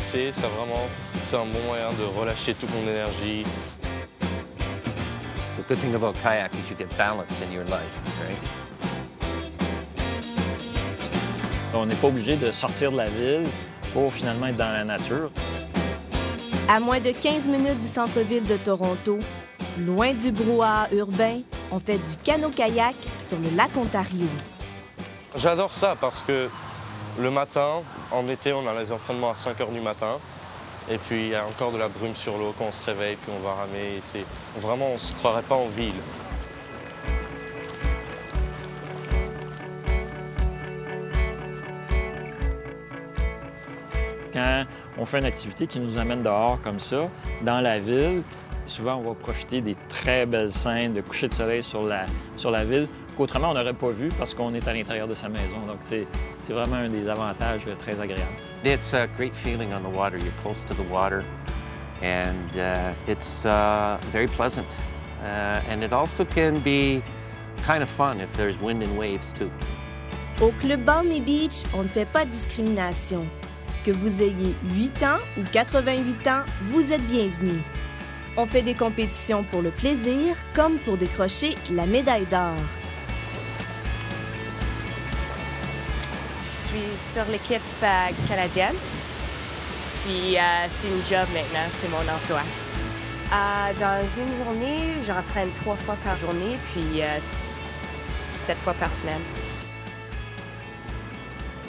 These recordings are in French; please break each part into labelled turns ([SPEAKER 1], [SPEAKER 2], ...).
[SPEAKER 1] stressé, c'est un bon moyen de relâcher toute mon énergie.
[SPEAKER 2] The good thing about kayak is you get balance in your life, right?
[SPEAKER 3] On n'est pas obligé de sortir de la ville pour finalement être dans la nature.
[SPEAKER 4] À moins de 15 minutes du centre-ville de Toronto, loin du brouhaha urbain, on fait du canot-kayak sur le lac Ontario.
[SPEAKER 1] J'adore ça parce que le matin, en été, on a les entraînements à 5 h du matin. Et puis, il y a encore de la brume sur l'eau quand on se réveille, puis on va ramer. Vraiment, on ne se croirait pas en ville.
[SPEAKER 3] Quand on fait une activité qui nous amène dehors comme ça, dans la ville, souvent, on va profiter des très belles scènes de coucher de soleil sur la ville qu'autrement, on n'aurait pas vu parce qu'on est à l'intérieur de sa maison. Donc, c'est vraiment un des avantages très agréables.
[SPEAKER 2] It's a great feeling on the water. You're close to the water, and it's very pleasant. And it also can be kind of fun if there's wind and waves, too.
[SPEAKER 4] Au Club Balmy Beach, on ne fait pas de discrimination. Que vous ayez 8 ans ou 88 ans, vous êtes bienvenus. On fait des compétitions pour le plaisir comme pour décrocher la médaille d'or.
[SPEAKER 5] Je suis sur l'équipe canadienne, puis c'est une job maintenant, c'est mon emploi. Dans une journée, j'entraîne 3 fois par journée, puis 7 fois par semaine.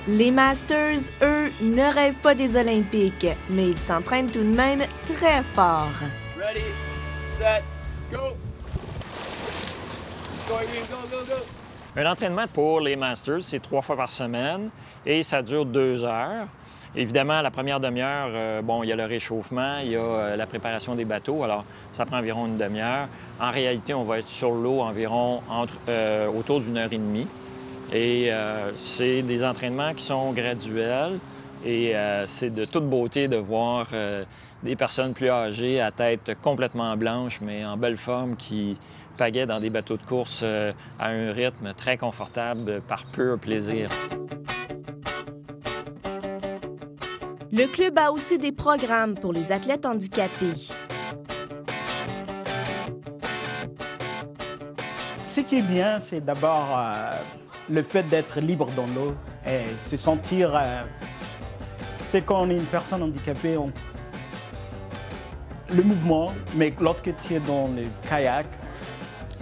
[SPEAKER 4] Les Masters, eux, ne rêvent pas des Olympiques, mais ils s'entraînent tout de même très fort.
[SPEAKER 6] Ready, set, go! Go, go, go, go!
[SPEAKER 3] Un entraînement pour les Masters, c'est 3 fois par semaine et ça dure 2 heures. Évidemment, la première demi-heure, bon, il y a le réchauffement, il y a la préparation des bateaux, alors ça prend environ une demi-heure. En réalité, on va être sur l'eau environ autour d'une heure et demie. Et c'est des entraînements qui sont graduels et c'est de toute beauté de voir des personnes plus âgées à tête complètement blanche, mais en belle forme, qui pagaient dans des bateaux de course à un rythme très confortable par pur plaisir.
[SPEAKER 4] Le club a aussi des programmes pour les athlètes handicapés.
[SPEAKER 7] Ce qui est bien, c'est d'abord le fait d'être libre dans l'eau et se sentir... c'est quand on est une personne handicapée, le mouvement, mais lorsque tu es dans le kayak,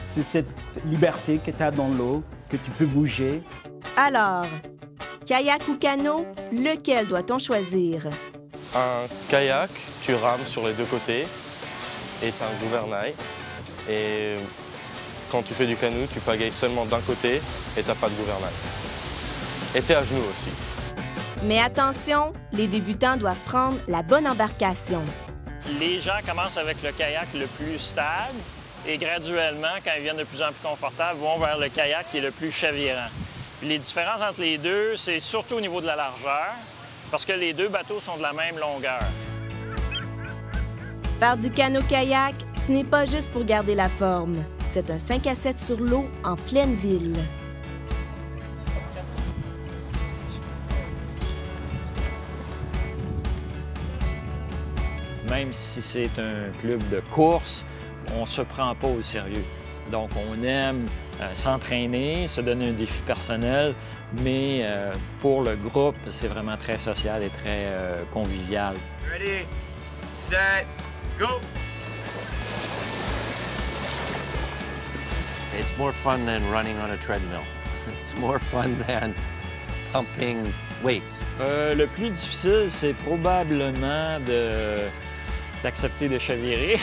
[SPEAKER 7] c'est cette liberté que tu as dans l'eau, que tu peux bouger.
[SPEAKER 4] Alors, kayak ou canot, lequel doit-on choisir?
[SPEAKER 1] Un kayak, tu rames sur les deux côtés et tu as un gouvernail. Et quand tu fais du canot, tu pagayes seulement d'un côté et tu n'as pas de gouvernail. Et tu es à genoux aussi.
[SPEAKER 4] Mais attention, les débutants doivent prendre la bonne embarcation.
[SPEAKER 3] Les gens commencent avec le kayak le plus stable et graduellement, quand ils viennent de plus en plus confortables, vont vers le kayak qui est le plus chavirant. Puis les différences entre les deux, c'est surtout au niveau de la largeur, parce que les deux bateaux sont de la même longueur.
[SPEAKER 4] Faire du canot-kayak, ce n'est pas juste pour garder la forme. C'est un 5 à 7 sur l'eau en pleine ville.
[SPEAKER 3] Même si c'est un club de course, on ne se prend pas au sérieux. Donc, on aime s'entraîner, se donner un défi personnel, mais pour le groupe, c'est vraiment très social et très convivial.
[SPEAKER 6] Ready, set, go!
[SPEAKER 2] It's more fun than running on a treadmill. It's more fun than pumping weights.
[SPEAKER 3] Le plus difficile, c'est probablement d'accepter de chavirer.